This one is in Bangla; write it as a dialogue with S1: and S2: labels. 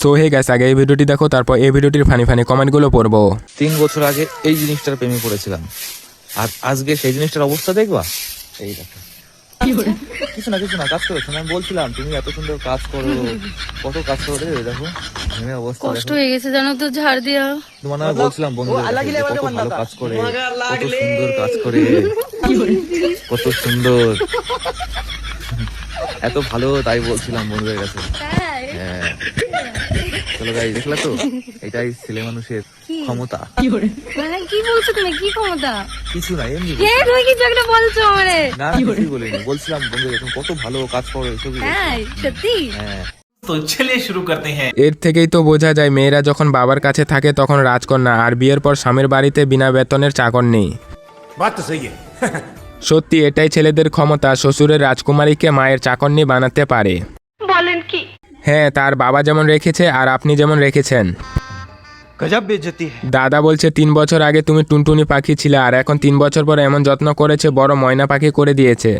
S1: সো হে গাইস, আগে এই ভিডিওটি দেখো, তারপর এই ভিডিওটির ফানি ফানি কমেন্টগুলো পড়বো।
S2: 3 বছর আগে এই জিনিসটার প্রেমে পড়েছিলাম, আর আজকে সেই জিনিসটার অবস্থা দেখবা। এই দেখো, কিছু না কাজ করো। আমি বলছিলাম তুমি এত সুন্দর কাজ করো, কত কাজ করো রে, দেখো ঘেমে অবস্থা।
S3: কষ্ট হয়ে গেছে জানো তো, ঝাড় দিয়া।
S2: তোমার আমি বলছিলাম বন্ধুদের কত ভালো কাজ করে, কত সুন্দর কাজ করে, কত সুন্দর, এত ভালো, তাই বলছিলাম বন্ধুদের কাছে। হ্যাঁ, চলো গাইস, দেখলা তো, এটাই ছেলে মানুষের ক্ষমতা।
S3: মানে কি বলছো তুমি, কি ক্ষমতা?
S2: কিছু না, এমনি
S3: তুমি কিছু একটা বলছো আমারে।
S2: না, কিছুই বলিনি, বলছিলাম বন্ধুদের তুমি কত ভালো কাজ করো, এসবই।
S3: হ্যাঁ সত্যি।
S2: হ্যাঁ,
S4: तो चलिए शुरू करते हैं।
S1: এর থেকেই তো বোঝা যায় মেয়েরা যখন বাবার কাছে থাকে তখন রাজকন্যা, আর বিয়ের পর স্বামীর বাড়িতে বিনা বেতনের চাকর নেই।
S4: बात तो सही है।
S1: সত্যি এটাই ছেলেদের ক্ষমতা, শ্বশুরের রাজকুমারীকে মায়ের চাকরনি বানাতে পারে।
S3: বলেন কি?
S1: হ্যাঁ, তার বাবা যেমন রেখেছে আর আপনি যেমন রেখেছেন।
S4: गजब बेइज्जती है।
S1: দাদা বলছে 3 বছর আগে তুমি টুনটুনি পাখি ছিলে, আর এখন 3 বছর পর এমন যত্ন করেছে বড় ময়না পাখি করে দিয়েছে।